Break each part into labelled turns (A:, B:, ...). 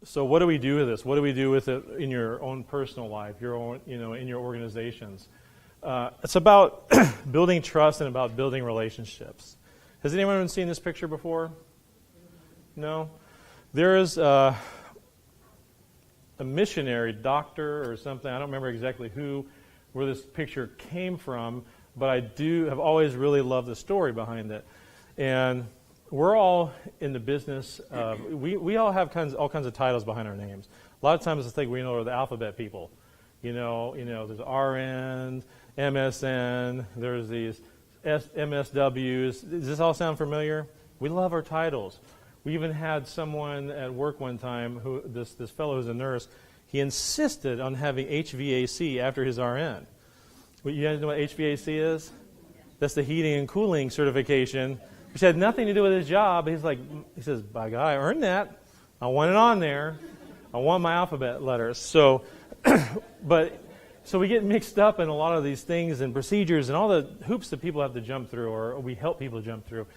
A: So what do we do with this? What do we do with it in your own personal life, your own, in your organizations? It's about building trust and about building relationships. Has anyone seen this picture before? No? There is a missionary, doctor or something, I don't remember exactly where this picture came from, but I have always really loved the story behind it. And we're all in the business of, we all have all kinds of titles behind our names. A lot of times I think we're the alphabet people. There's RN, MSN, there's these MSWs. Does this all sound familiar? We love our titles. We even had someone at work one time, this fellow who's a nurse, he insisted on having HVAC after his RN. You guys know what HVAC is? That's the heating and cooling certification, which had nothing to do with his job. He says, by God, I earned that. I want it on there. I want my alphabet letters. So we get mixed up in a lot of these things and procedures and all the hoops that people have to jump through, or we help people jump through.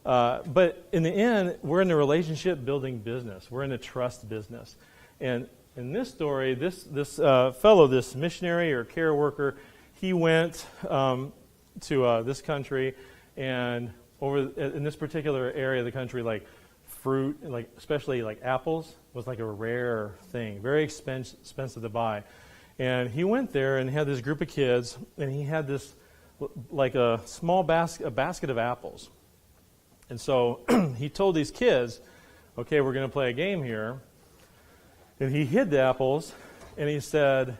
A: But in the end, we're in the relationship building business. We're in the trust business. And in this story, this fellow, this missionary or care worker, he went to this country, and in this particular area of the country, like fruit, especially apples, was like a rare thing, very expensive to buy. And he went there and had this group of kids, and he had this a small basket of apples. And so he told these kids, okay, we're going to play a game here. And he hid the apples, and he said,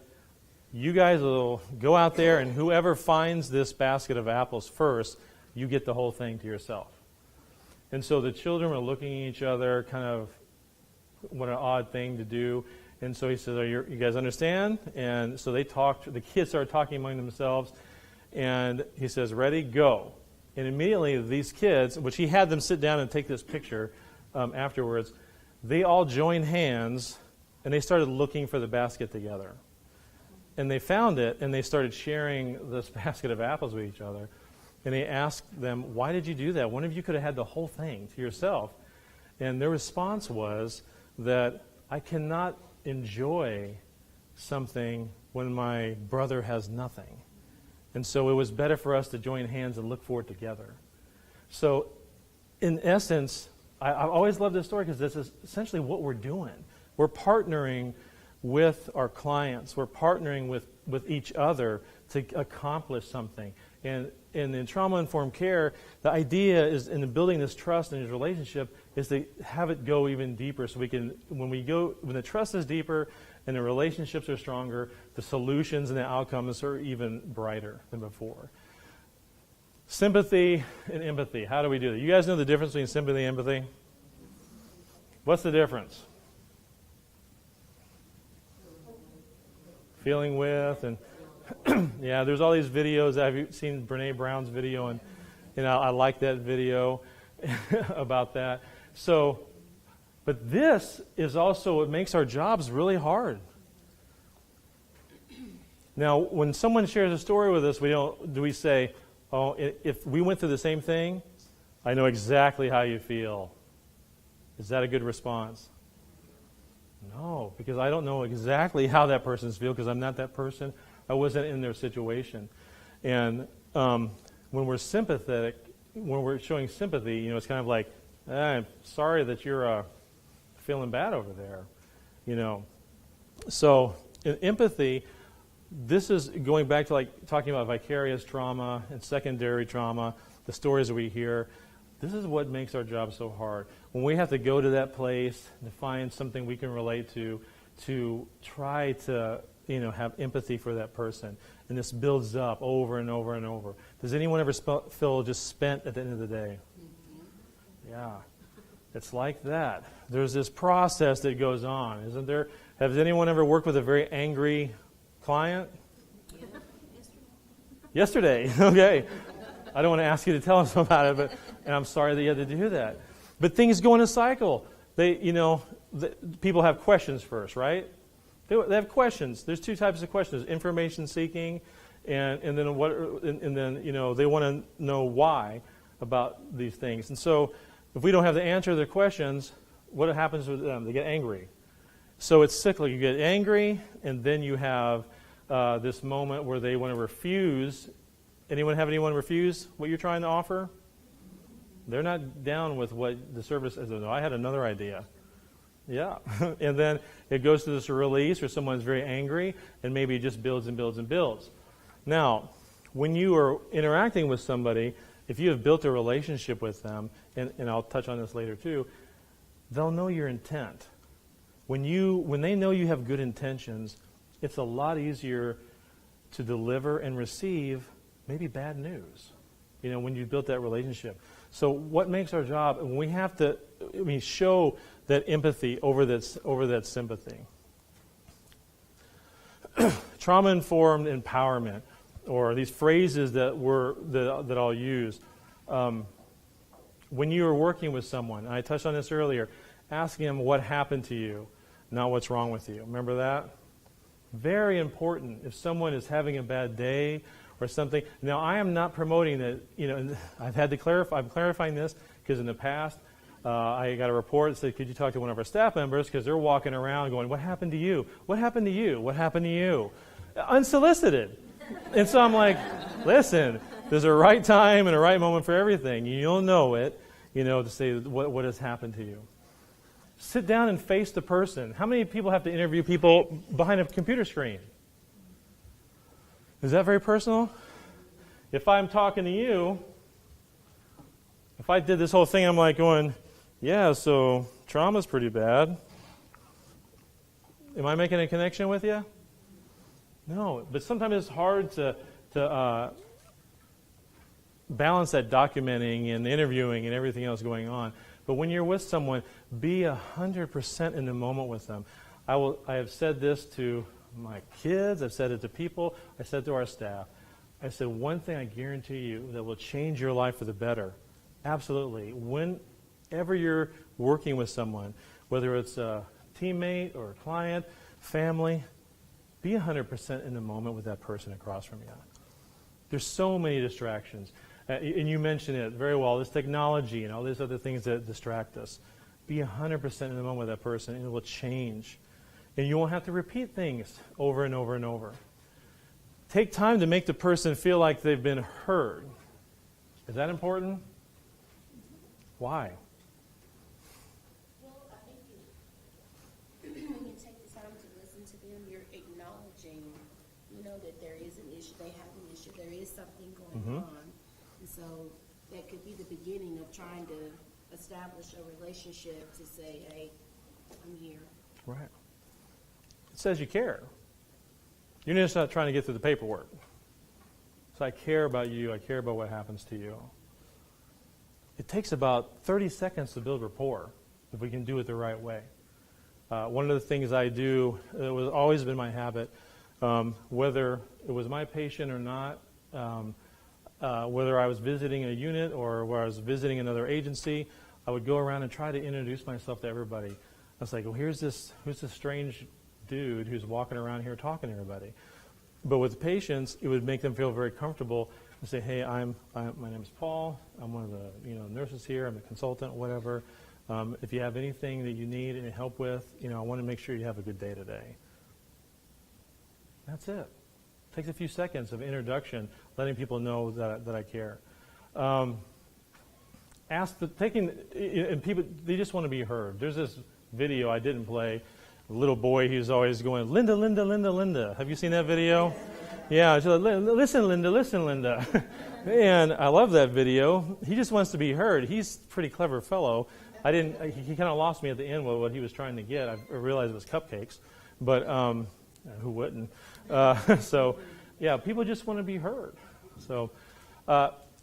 A: you guys will go out there, and whoever finds this basket of apples first, you get the whole thing to yourself. And so the children were looking at each other, kind of, what an odd thing to do. And so he said, you guys understand? And so the kids started talking among themselves, and he says, ready, go. And immediately these kids, which he had them sit down and take this picture afterwards, they all joined hands, and they started looking for the basket together. And they found it, and they started sharing this basket of apples with each other. And he asked them, why did you do that? One of you could have had the whole thing to yourself. And their response was that I cannot enjoy something when my brother has nothing. And so it was better for us to join hands and look for it together. So in essence, I've always loved this story because this is essentially what we're doing. We're partnering with our clients. We're partnering with each other to accomplish something. And in trauma-informed care, the idea is in building this trust in this relationship is to have it go even deeper so we can, when the trust is deeper and the relationships are stronger, the solutions and the outcomes are even brighter than before. Sympathy and empathy. How do we do that? You guys know the difference between sympathy and empathy? What's the difference? Feeling with, and yeah, there's all these videos. I've seen Brene Brown's video, and I like that video about that. So, but this is also what makes our jobs really hard. Now, when someone shares a story with us, do we say, oh, if we went through the same thing, I know exactly how you feel. Is that a good response? No, because I don't know exactly how that person's feel because I'm not that person. I wasn't in their situation. And when we're sympathetic, when we're showing sympathy, it's kind of like, I'm sorry that you're feeling bad over there. So in empathy, this is going back to talking about vicarious trauma and secondary trauma, the stories that we hear. This is what makes our job so hard. When we have to go to that place to find something we can relate to try to have empathy for that person. And this builds up over and over and over. Does anyone ever feel just spent at the end of the day? Mm-hmm. Yeah. It's like that. There's this process that goes on, isn't there? Has anyone ever worked with a very angry client? Yesterday. Okay. I don't want to ask you to tell us about it, and I'm sorry that you had to do that. But things go in a cycle. People have questions first, right? They have questions. There's two types of questions: information seeking, and then they want to know why about these things. And so, if we don't have the answer to their questions, what happens with them? They get angry. So it's cyclical. You get angry, and then you have this moment where they want to refuse. Anyone refuse what you're trying to offer? They're not down with what the service is. No, I had another idea. Yeah. And then it goes to this release, or someone's very angry, and maybe it just builds and builds and builds. Now, when you are interacting with somebody, if you have built a relationship with them, and I'll touch on this later too, they'll know your intent. When they know you have good intentions, it's a lot easier to deliver and receive maybe bad news, when you built that relationship. So what makes our job, we have to show that empathy over that sympathy. Trauma-informed empowerment, or these phrases that I'll use. When you are working with someone, and I touched on this earlier, asking them what happened to you, not what's wrong with you. Remember that? Very important. If someone is having a bad day or something. Now, I am not promoting that, I've had to clarify, I'm clarifying this because in the past, I got a report that said, could you talk to one of our staff members, because they're walking around going, what happened to you? What happened to you? What happened to you? Unsolicited. And so I'm like, listen, there's a right time and a right moment for everything. You'll know it, to say what has happened to you. Sit down and face the person. How many people have to interview people behind a computer screen? Is that very personal? If I'm talking to you, if I did this whole thing, I'm like going, yeah, so trauma's pretty bad. Am I making a connection with you? No, but sometimes it's hard to balance that documenting and interviewing and everything else going on. But when you're with someone, be 100% in the moment with them. I have said this to my kids, I've said it to people, I said to our staff. I said, one thing I guarantee you that will change your life for the better. Absolutely. Whenever you're working with someone, whether it's a teammate or a client, family, be 100% in the moment with that person across from you. There's so many distractions. And you mentioned it very well, this technology and all these other things that distract us. Be 100% in the moment with that person, and it will change. And you won't have to repeat things over and over and over. Take time to make the person feel like they've been heard. Is that important? Why?
B: Well, I think when you take the time to listen to them, you're acknowledging, that there is an issue, they have an issue, there is something going on. And so that could be the beginning of trying to establish a relationship to say, hey, I'm here.
A: Right. It says you care. You're just not trying to get through the paperwork. So I care about you. I care about what happens to you. It takes about 30 seconds to build rapport if we can do it the right way. One of the things I do, it was always been my habit, whether it was my patient or not, whether I was visiting a unit or where I was visiting another agency, I would go around and try to introduce myself to everybody. I was like, well, who's this strange dude who's walking around here talking to everybody? But with the patients, it would make them feel very comfortable and say, hey, my name is Paul. I'm one of the nurses here. I'm a consultant, whatever. If you have anything that you need any help with, I want to make sure you have a good day today. That's it. Takes a few seconds of introduction, letting people know that I care. And people, they just want to be heard. There's this video I didn't play. A little boy, he's always going, Linda, Linda, Linda, Linda. Have you seen that video? Yeah, she's like, listen, Linda, listen, Linda. And I love that video. He just wants to be heard. He's a pretty clever fellow. He kind of lost me at the end with what he was trying to get. I realized it was cupcakes, but who wouldn't? So, yeah, people just want to be heard. So,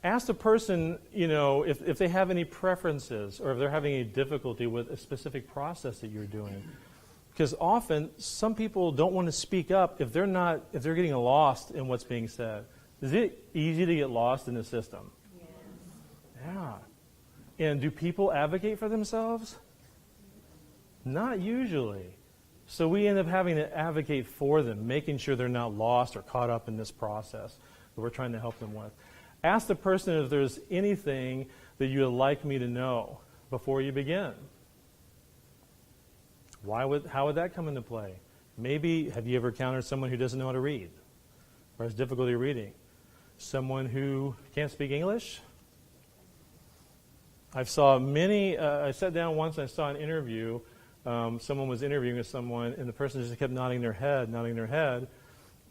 A: ask the person, if they have any preferences or if they're having any difficulty with a specific process that you're doing. Because often, some people don't want to speak up if they're getting lost in what's being said. Is it easy to get lost in the system?
B: Yes.
A: Yeah. And do people advocate for themselves? Not usually. So we end up having to advocate for them, making sure they're not lost or caught up in this process that we're trying to help them with. Ask the person if there's anything that you would like me to know before you begin. How would that come into play? Maybe, have you ever encountered someone who doesn't know how to read or has difficulty reading? Someone who can't speak English? I sat down once and I saw an interview. Someone was interviewing with someone, and the person just kept nodding their head,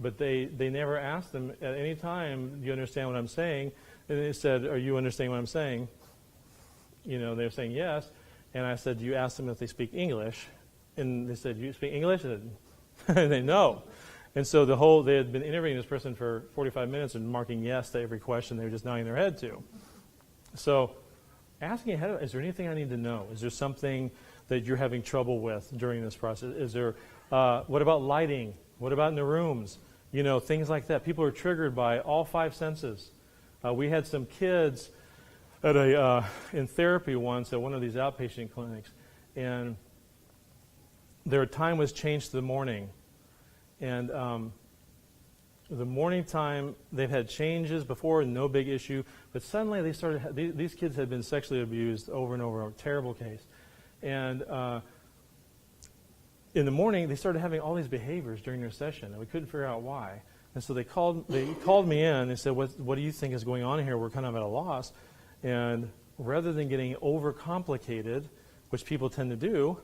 A: but they never asked them at any time, do you understand what I'm saying? And they said, are you understanding what I'm saying? They were saying yes. And I said, do you ask them if they speak English? And they said, you speak English? And they know. And so they had been interviewing this person for 45 minutes and marking yes to every question they were just nodding their head to. So asking ahead of, is there anything I need to know? Is there something that you're having trouble with during this process? Is there, what about lighting? What about in the rooms? Things like that. People are triggered by all 5 senses. We had some kids in therapy once at one of these outpatient clinics, and their time was changed to the morning. And the morning time, they've had changes before, no big issue, but suddenly these kids had been sexually abused over and over, a terrible case. And in the morning, they started having all these behaviors during their session, and we couldn't figure out why. And so they called me in and said, what do you think is going on here? We're kind of at a loss. And rather than getting overcomplicated, which people tend to do,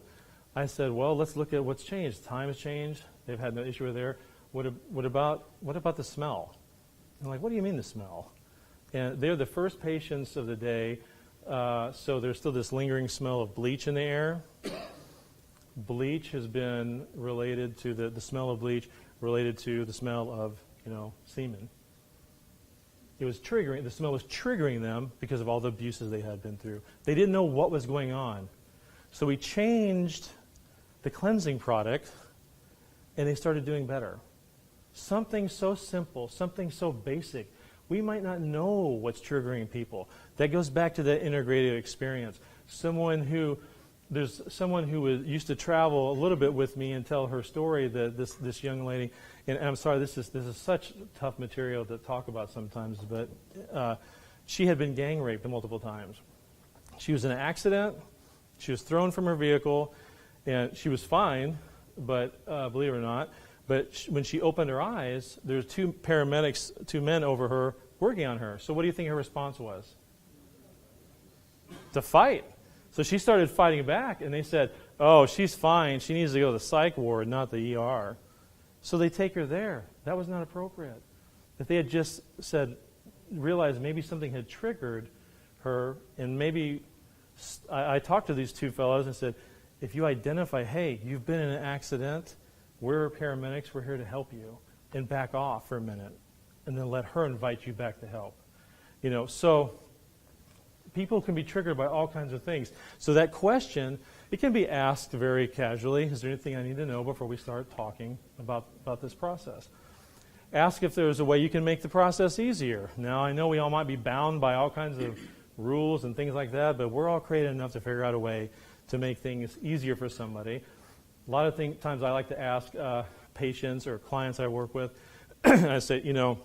A: I said, well, let's look at what's changed. Time has changed. They've had no issue with there. What about the smell? I'm like, what do you mean the smell? And they're the first patients of the day, so there's still this lingering smell of bleach in the air. Bleach has been related to the smell of bleach, related to the smell of, semen. The smell was triggering them because of all the abuses they had been through. They didn't know what was going on. So we changed the cleansing product, and they started doing better. Something so simple, something so basic. We might not know what's triggering people. That goes back to the integrated experience. There's someone who used to travel a little bit with me and tell her story, that this young lady, and I'm sorry, this is such tough material to talk about sometimes, but she had been gang raped multiple times. She was in an accident, she was thrown from her vehicle, and she was fine, but believe it or not, but when she opened her eyes, there were 2 paramedics, 2 men over her working on her. So what do you think her response was? To fight. So she started fighting back, and they said, oh, she's fine. She needs to go to the psych ward, not the ER. So they take her there. That was not appropriate. If they had just realized maybe something had triggered her, and maybe I talked to these 2 fellows and said, if you identify, hey, you've been in an accident, we're paramedics, we're here to help you, and back off for a minute, and then let her invite you back to help. So people can be triggered by all kinds of things. So that question, it can be asked very casually. Is there anything I need to know before we start talking about this process? Ask if there's a way you can make the process easier. Now, I know we all might be bound by all kinds of rules and things like that, but we're all creative enough to figure out a way to make things easier for somebody. A lot of times I like to ask patients or clients I work with, I say, on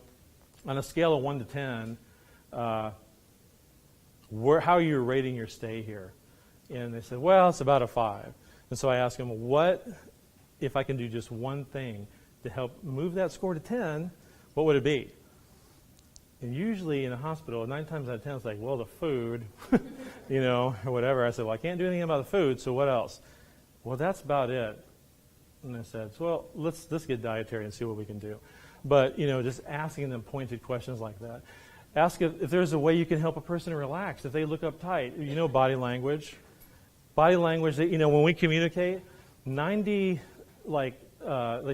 A: a scale of 1 to 10, how are you rating your stay here? And they said, well, it's about a 5. And so I ask them, what if I can do just one thing to help move that score to 10, what would it be? And usually in a hospital, 9 times out of 10, it's like, well, the food, or whatever. I said, well, I can't do anything about the food, so what else? Well, that's about it. And I said, well, let's get dietary and see what we can do. But, just asking them pointed questions like that. Ask if there's a way you can help a person relax. If they look uptight, body language. Body language, when we communicate, they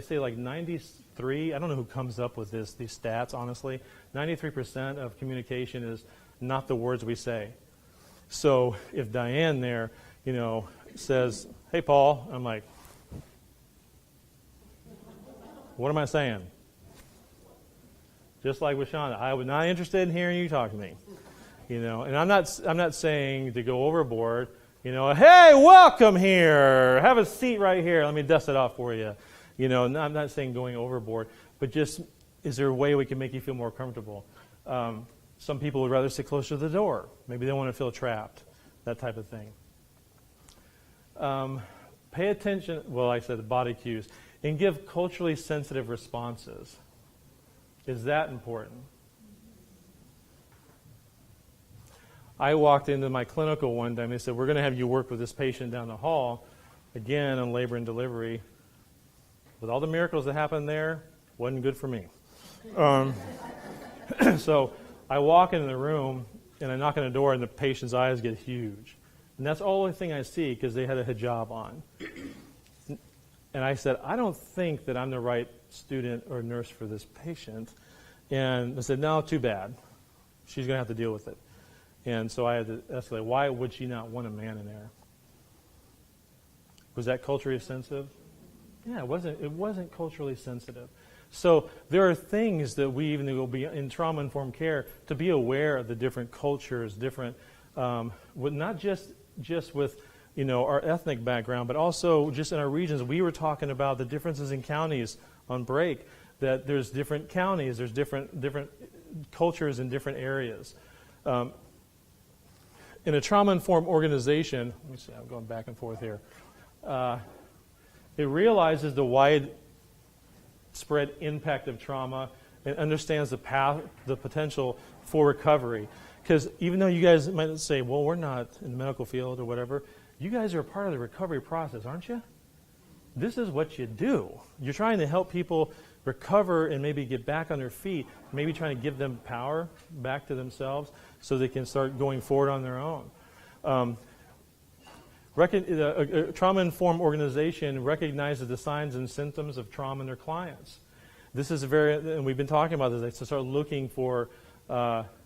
A: say like 93, I don't know who comes up with these stats, honestly. 93% of communication is not the words we say. So if Diane there, says, hey, Paul, I'm like, what am I saying? Just like with Shonda, I was not interested in hearing you talk to me. And I'm not saying to go overboard. Hey, welcome here. Have a seat right here. Let me dust it off for you. I'm not saying going overboard, but just, is there a way we can make you feel more comfortable? Some people would rather sit closer to the door. Maybe they want to feel trapped, that type of thing. pay attention, well, like I said, the body cues, and give culturally sensitive responses. Is that important? I walked into my clinical one time. They said, we're going to have you work with this patient down the hall, again, on labor and delivery. With all the miracles that happened there, wasn't good for me. So I walk into the room, and I knock on the door, and the patient's eyes get huge. And that's the only thing I see because they had a hijab on. And I said, I don't think that I'm the right student or nurse for this patient. And I said, no, too bad. She's going to have to deal with it. And so I had to escalate. Why would she not want a man in there? Was that culturally sensitive? Yeah, it wasn't culturally sensitive. So there are things that we even will be in trauma-informed care to be aware of the different cultures, different, not just with our ethnic background, but also just in our regions. We were talking about the differences in counties on break. That there's different counties, there's different cultures in different areas. In a trauma-informed organization, let me see, I'm going back and forth here. It realizes the widespread impact of trauma and understands the potential for recovery. Because even though you guys might say, well, we're not in the medical field or whatever, you guys are a part of the recovery process, aren't you? This is what you do. You're trying to help people recover and maybe get back on their feet, maybe trying to give them power back to themselves so they can start going forward on their own. A trauma-informed organization recognizes the signs and symptoms of trauma in their clients. This is and we've been talking about this, to start looking for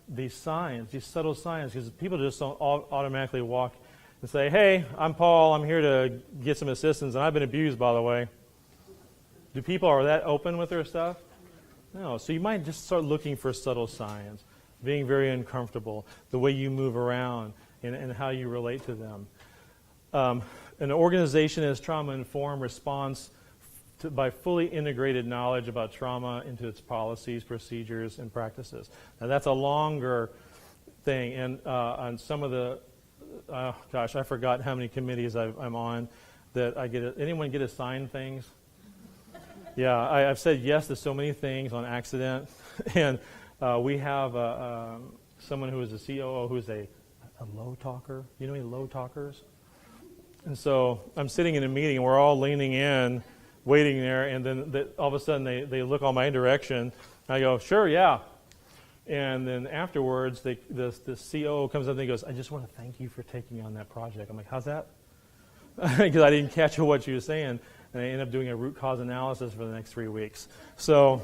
A: these signs, these subtle signs, because people just don't automatically walk and say, hey, I'm Paul, I'm here to get some assistance, and I've been abused, by the way. Do people are that open with their stuff? No. So you might just start looking for subtle signs, being very uncomfortable, the way you move around, and how you relate to them. An organization as trauma-informed responds by fully integrated knowledge about trauma into its policies, procedures, and practices. Now that's a longer thing, and on some of the, I forgot how many committees I'm on that I get. Anyone get assigned things? Yeah, I've said yes to so many things on accident, and we have someone who is a COO who is a low talker. You know any low talkers? And so I'm sitting in a meeting, and we're all leaning in, waiting there, and then all of a sudden they look all my direction. I go, sure, yeah. And then afterwards, the COO comes up and he goes, I just want to thank you for taking on that project. I'm like, how's that? Because I didn't catch what you were saying. And I ended up doing a root cause analysis for the next 3 weeks. So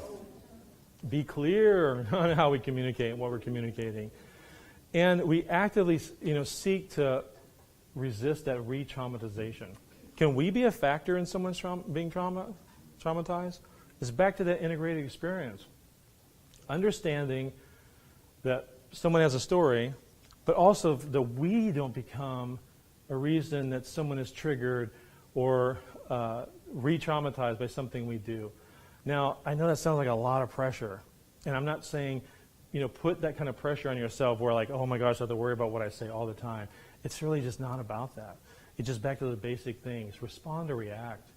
A: be clear on how we communicate and what we're communicating. And we actively seek to resist that re-traumatization. Can we be a factor in someone's being traumatized? It's back to that integrated experience. Understanding that someone has a story, but also that we don't become a reason that someone is triggered or re-traumatized by something we do. Now, I know that sounds like a lot of pressure, and I'm not saying, put that kind of pressure on yourself where like, oh my gosh, I have to worry about what I say all the time. It's really just not about that. It's just back to the basic things. Respond or react,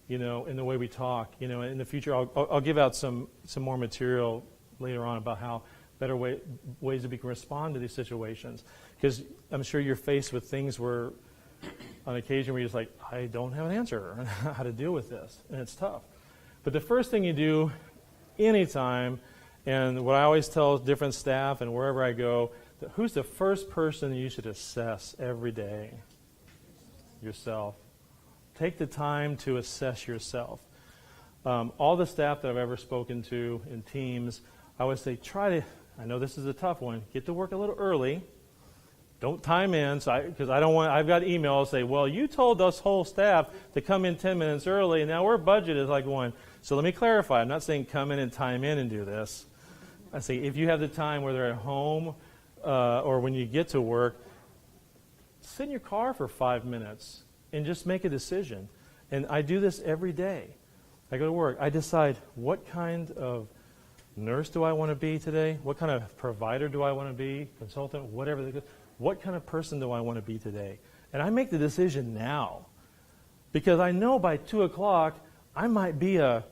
A: in the way we talk. In the future, I'll give out some more material later on about how better ways that we can respond to these situations. Because I'm sure you're faced with things where on occasion where you're just like, I don't have an answer on how to deal with this, and it's tough. But the first thing you do anytime, and what I always tell different staff and wherever I go, who's the first person you should assess every day? Yourself. Take the time to assess yourself. All the staff that I've ever spoken to in teams, I would say I know this is a tough one, get to work a little early. Don't time in, because I've got emails say, well, you told us whole staff to come in 10 minutes early, and now our budget is like one. So let me clarify. I'm not saying come in and time in and do this. I say if you have the time, whether at home or when you get to work, sit in your car for 5 minutes and just make a decision. And I do this every day. I go to work. I decide what kind of nurse do I want to be today? What kind of provider do I want to be? Consultant, whatever. What kind of person do I want to be today? And I make the decision now. Because I know by 2 o'clock, I might be a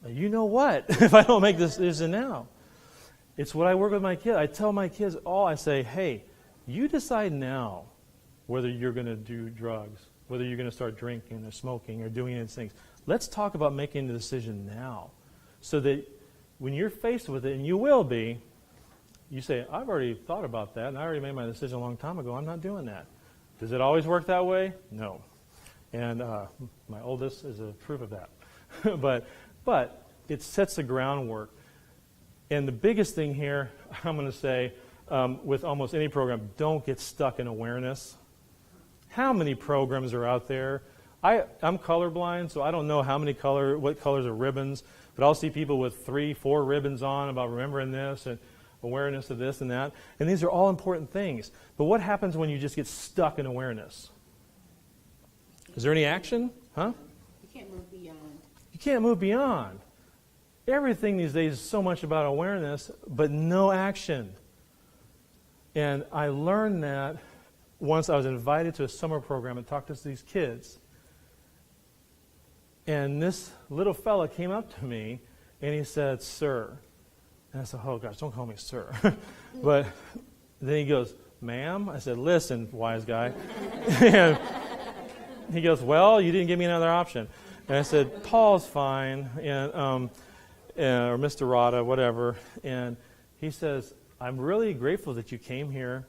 A: you know what if I don't make this decision now. It's what I work with my kids. I tell my kids I say, hey, you decide now whether you're going to do drugs, whether you're going to start drinking or smoking or doing these things. Let's talk about making the decision now so that when you're faced with it, and you will be, you say, I've already thought about that, and I already made my decision a long time ago. I'm not doing that. Does it always work that way? No. And my oldest is a proof of that. but it sets the groundwork. And the biggest thing here, I'm going to say, with almost any program, don't get stuck in awareness. How many programs are out there? I'm colorblind, so I don't know what colors are ribbons, but I'll see people with 3, 4 ribbons on about remembering this and awareness of this and that. And these are all important things. But what happens when you just get stuck in awareness? Is there any action? Huh?
B: You can't move beyond.
A: You can't move beyond. Everything these days is so much about awareness, but no action. And I learned that once I was invited to a summer program and talked to these kids. And this little fella came up to me and he said, sir. And I said, oh gosh, don't call me sir. But then he goes, ma'am? I said, listen, wise guy. And he goes, well, you didn't give me another option. And I said, Paul's fine, and or Mr. Rada, whatever. And he says, I'm really grateful that you came here,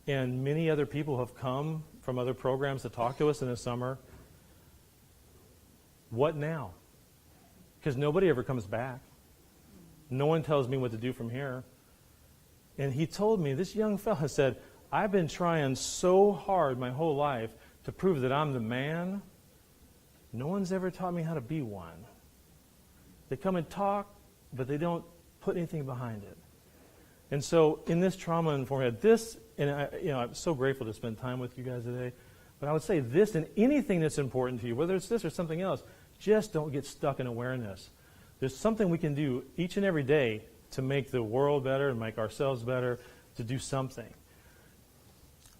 A: and many other people have come from other programs to talk to us in the summer. What now? Because nobody ever comes back. No one tells me what to do from here. And he told me, this young fella said, I've been trying so hard my whole life to prove that I'm the man. No one's ever taught me how to be one. They come and talk, but they don't put anything behind it. And so in this trauma-informed, I'm so grateful to spend time with you guys today. But I would say this, and anything that's important to you, whether it's this or something else, just don't get stuck in awareness. There's something we can do each and every day to make the world better and make ourselves better, to do something.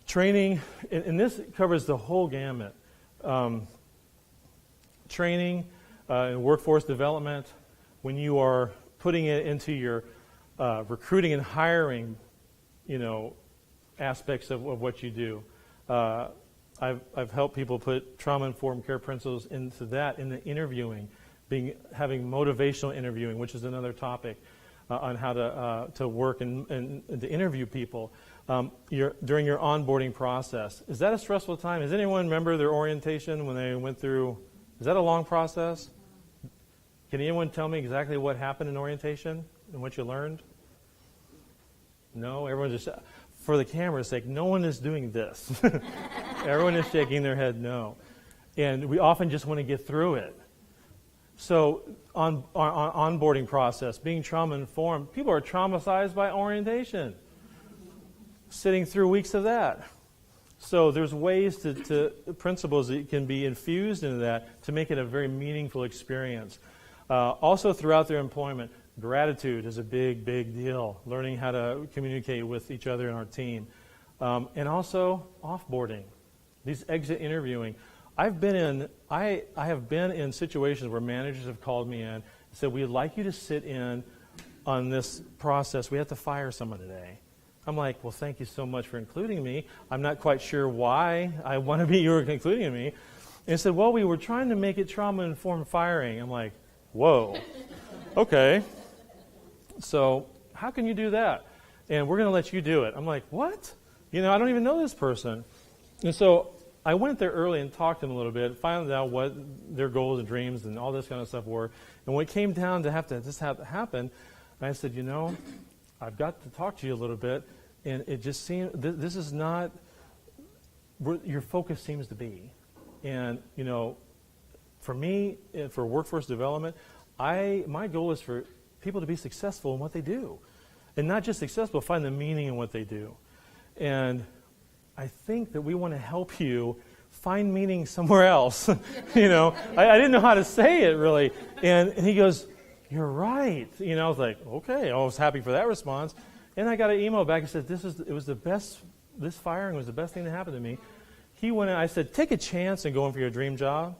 A: Training, and this covers the whole gamut. Training and workforce development, when you are putting it into your recruiting and hiring, aspects of what you do. I've helped people put trauma-informed care principles into that, in the interviewing, having motivational interviewing, which is another topic on how to work and to interview people during your onboarding process. Is that a stressful time? Does anyone remember their orientation when they went through? Is that a long process? Can anyone tell me exactly what happened in orientation and what you learned? No? Everyone just, for the camera's sake, no one is doing this. Everyone is shaking their head no. And we often just want to get through it. So on our onboarding process, being trauma-informed, people are traumatized by orientation, sitting through weeks of that. So there's ways to principles that can be infused into that to make it a very meaningful experience. Also throughout their employment, gratitude is a big, big deal, learning how to communicate with each other in our team. And also offboarding, these exit interviewing. I have been in situations where managers have called me in and said, we'd like you to sit in on this process. We have to fire someone today. I'm like, well, thank you so much for including me. I'm not quite sure why I want to be you were including me. And he said, well, we were trying to make it trauma-informed firing. I'm like, whoa, okay. So how can you do that? And we're going to let you do it. I'm like, what? I don't even know this person. And so I went there early and talked to them a little bit, found out what their goals and dreams and all this kind of stuff were. And when it came down to have to happen, I said, I've got to talk to you a little bit. And it just seemed, this is not where your focus seems to be. And, for me, for workforce development, my goal is for people to be successful in what they do. And not just successful, find the meaning in what they do. And I think that we want to help you find meaning somewhere else. I didn't know how to say it really. And he goes, you're right. I was like, okay. I was happy for that response. And I got an email back and said, this firing was the best thing that happened to me. He went in, I said, take a chance and going for your dream job.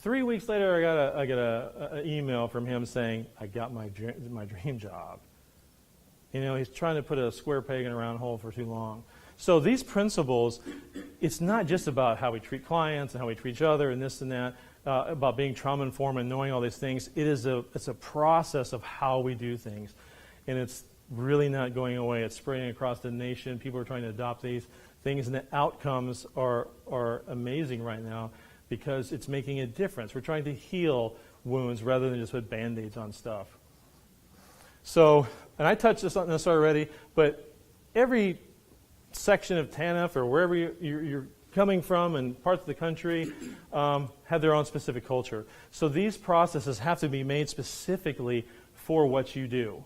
A: 3 weeks later, I got an email from him saying, I got my dream job. You know, he's trying to put a square peg in a round hole for too long. So these principles, it's not just about how we treat clients and how we treat each other and this and that, about being trauma-informed and knowing all these things. It's a process of how we do things. And it's really not going away. It's spreading across the nation. People are trying to adopt these things, and the outcomes are amazing right now because it's making a difference. We're trying to heal wounds rather than just put Band-Aids on stuff. So, and I touched on this already, but every section of TANF or wherever you're coming from and parts of the country have their own specific culture. So these processes have to be made specifically for what you do,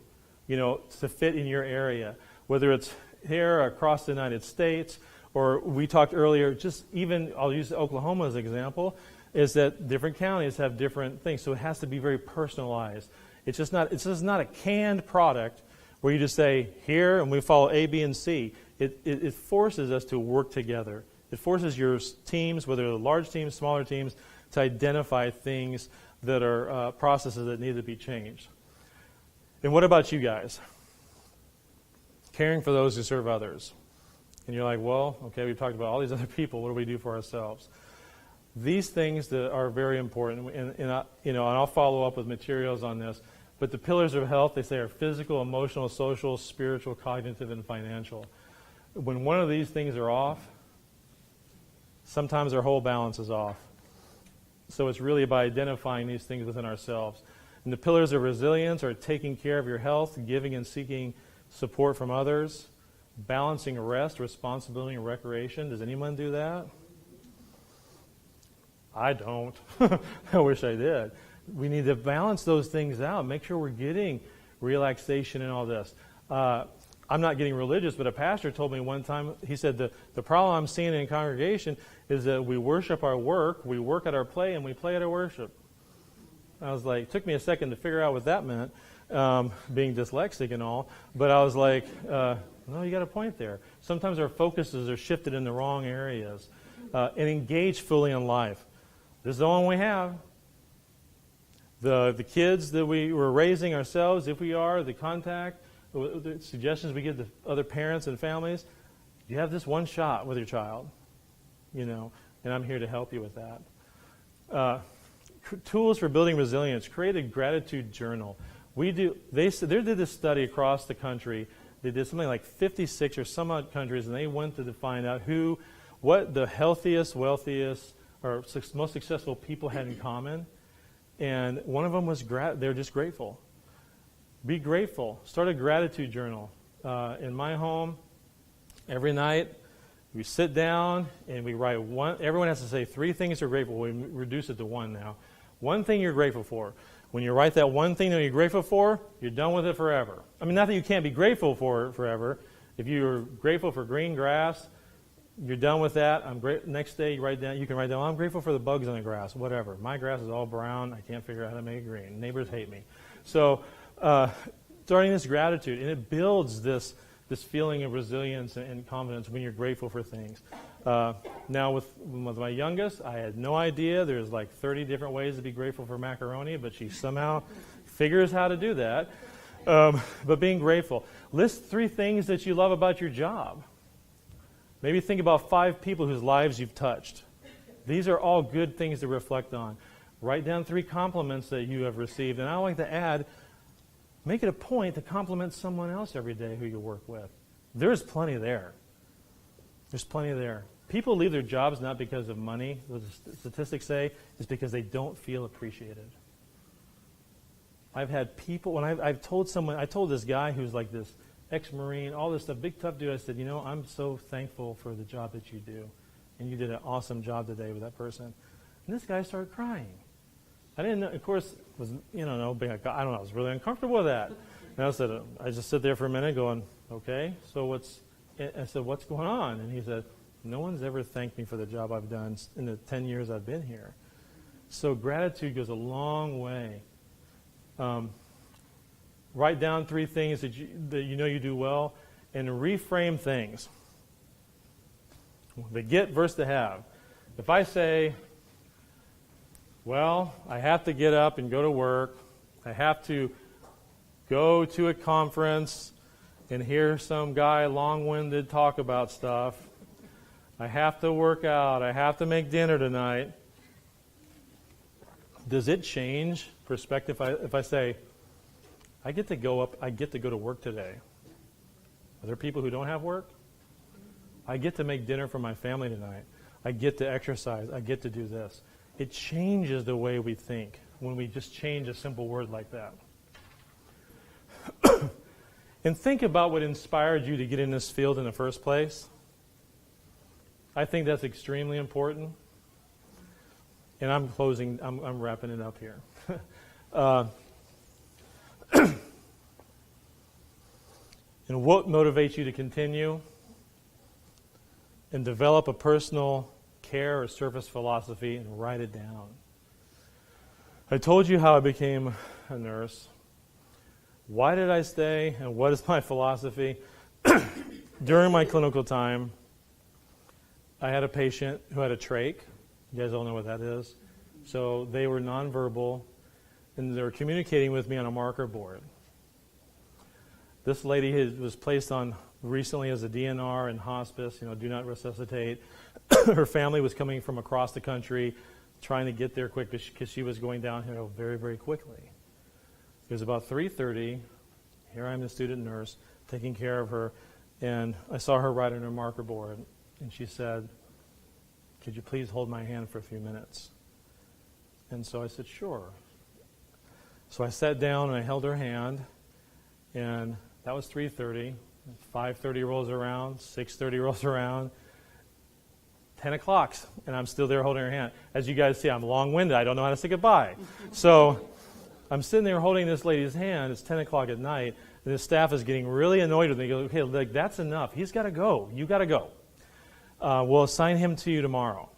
A: you know, to fit in your area, whether it's here across the United States, or we talked earlier, just even, I'll use Oklahoma as an example, is that different counties have different things. So it has to be very personalized. It's just not a canned product where you just say, here, and we follow A, B, and C. It forces us to work together. It forces your teams, whether they're large teams, smaller teams, to identify things that are processes that need to be changed. And what about you guys? Caring for those who serve others. And you're like, well, okay, we've talked about all these other people. What do we do for ourselves? These things that are very important, and I'll follow up with materials on this. But the pillars of health, they say, are physical, emotional, social, spiritual, cognitive, and financial. When one of these things are off, sometimes our whole balance is off. So it's really about identifying these things within ourselves. And the pillars of resilience are taking care of your health, giving and seeking support from others, balancing rest, responsibility, and recreation. Does anyone do that? I don't. I wish I did. We need to balance those things out, make sure we're getting relaxation and all this. I'm not getting religious, but a pastor told me one time, he said, the problem I'm seeing in congregation is that we worship our work, we work at our play, and we play at our worship. I was like, it took me a second to figure out what that meant, being dyslexic and all, but I was like, no, you got a point there. Sometimes our focuses are shifted in the wrong areas. And engage fully in life. This is the one we have. The kids that we were raising ourselves, if we are, the contact, the suggestions we give to other parents and families, you have this one shot with your child, you know, and I'm here to help you with that. Tools for building resilience. Create a gratitude journal. They did this study across the country. They did something like 56 or some odd countries, and they went to find out what the healthiest, wealthiest, or most successful people had in common. And one of them was they're just grateful. Be grateful. Start a gratitude journal. In my home, every night, we sit down and we write everyone has to say 3 things they're grateful for. We reduce it to 1 now. 1 thing you're grateful for. When you write that 1 thing that you're grateful for, you're done with it forever. I mean, not that you can't be grateful for it forever. If you're grateful for green grass, you're done with that. Next day, you can write down, I'm grateful for the bugs on the grass, whatever. My grass is all brown. I can't figure out how to make it green. Neighbors hate me. So starting this gratitude, and it builds this feeling of resilience and confidence when you're grateful for things. Now with my youngest, I had no idea. There's like 30 different ways to be grateful for macaroni, but she somehow figures how to do that. But being grateful. List 3 things that you love about your job. Maybe think about 5 people whose lives you've touched. These are all good things to reflect on. Write down 3 compliments that you have received. And I like to add, make it a point to compliment someone else every day who you work with. There's plenty there. There's plenty there. People leave their jobs not because of money. What the statistics say is because they don't feel appreciated. I've had people, when I told this guy who's like this ex-Marine, all this stuff, big tough dude, I said, you know, I'm so thankful for the job that you do. And you did an awesome job today with that person. And this guy started crying. I didn't know, of course, being a guy, I don't know, I was really uncomfortable with that. And I just sit there for a minute going, okay, so I said, what's going on? And he said, no one's ever thanked me for the job I've done in the 10 years I've been here. So gratitude goes a long way. Write down 3 things that you know you do well, and reframe things. The get versus the have. If I say, well, I have to get up and go to work, I have to go to a conference and hear some guy long-winded talk about stuff, I have to work out, I have to make dinner tonight, does it change perspective if I say, I get to go to work today? Are there people who don't have work? I get to make dinner for my family tonight. I get to exercise. I get to do this. It changes the way we think when we just change a simple word like that. And think about what inspired you to get in this field in the first place. I think that's extremely important. And I'm wrapping it up here. And what motivates you to continue and develop a personal care or service philosophy and write it down. I told you how I became a nurse. Why did I stay and what is my philosophy? During my clinical time, I had a patient who had a trach. You guys all know what that is. So they were nonverbal and they were communicating with me on a marker board. This lady was placed on recently as a DNR in hospice, do not resuscitate. Her family was coming from across the country trying to get there quick because she was going downhill very, very quickly. It was about 3:30. Here I am, the student nurse, taking care of her, and I saw her write on her marker board, and she said, "Could you please hold my hand for a few minutes?" And so I said, "Sure." So I sat down and I held her hand, and that was 3:30. 5:30 rolls around, 6:30 rolls around, 10 o'clock, and I'm still there holding her hand. As you guys see, I'm long-winded. I don't know how to say goodbye. So I'm sitting there holding this lady's hand. It's 10 o'clock at night, and the staff is getting really annoyed with me. They go, "Okay, that's enough. He's got to go. You got to go. We'll assign him to you tomorrow."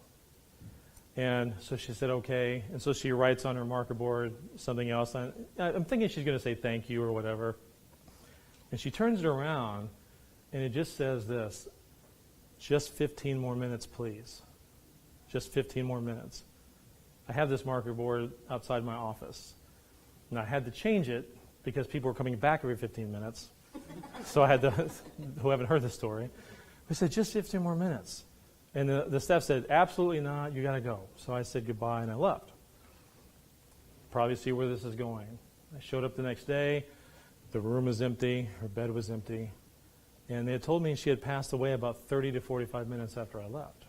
A: And so she said, "Okay." And so she writes on her marker board something else. I'm thinking she's going to say thank you or whatever. And she turns it around, and it just says this: "Just 15 more minutes, please. Just 15 more minutes." I have this marker board outside my office. And I had to change it because people were coming back every 15 minutes. So I had to, who haven't heard the story, I said, "Just 15 more minutes." And the staff said, "Absolutely not, you got to go." So I said goodbye and I left. Probably see where this is going. I showed up the next day. The room was empty. Her bed was empty. And they had told me she had passed away about 30 to 45 minutes after I left.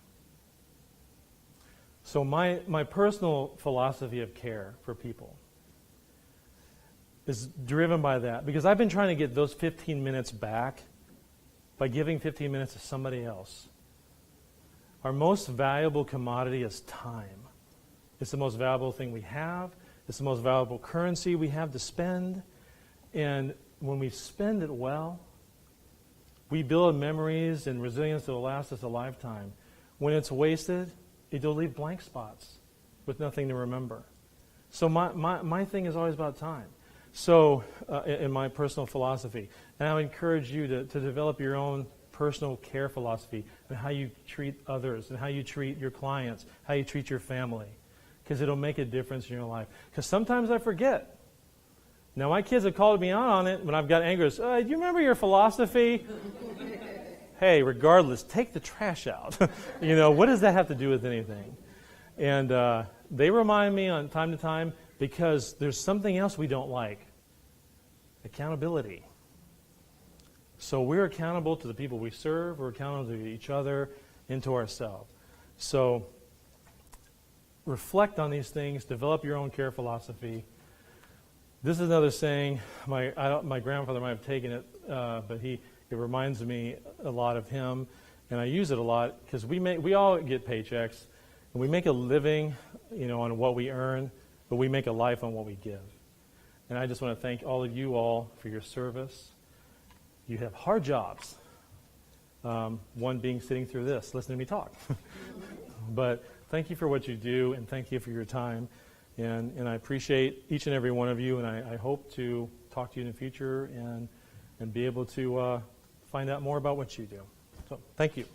A: So my personal philosophy of care for people is driven by that. Because I've been trying to get those 15 minutes back by giving 15 minutes to somebody else. Our most valuable commodity is time. It's the most valuable thing we have. It's the most valuable currency we have to spend. And when we spend it well, we build memories and resilience that will last us a lifetime. When it's wasted, it'll leave blank spots with nothing to remember. So my thing is always about time. So in my personal philosophy, and I would encourage you to develop your own personal care philosophy and how you treat others and how you treat your clients, how you treat your family, because it'll make a difference in your life. Because sometimes I forget. Now, my kids have called me out on it when I've got angry. Do you remember your philosophy? Hey, regardless, take the trash out. What does that have to do with anything? And they remind me on time to time because there's something else we don't like. Accountability. So we're accountable to the people we serve. We're accountable to each other and to ourselves. So reflect on these things. Develop your own care philosophy. This is another saying. My grandfather might have taken it, but it reminds me a lot of him, and I use it a lot because we all get paychecks, and we make a living, on what we earn, but we make a life on what we give. And I just want to thank all of you all for your service. You have hard jobs. One being sitting through this, listening to me talk. But thank you for what you do, and thank you for your time. And I appreciate each and every one of you, and I hope to talk to you in the future and be able to find out more about what you do. So thank you.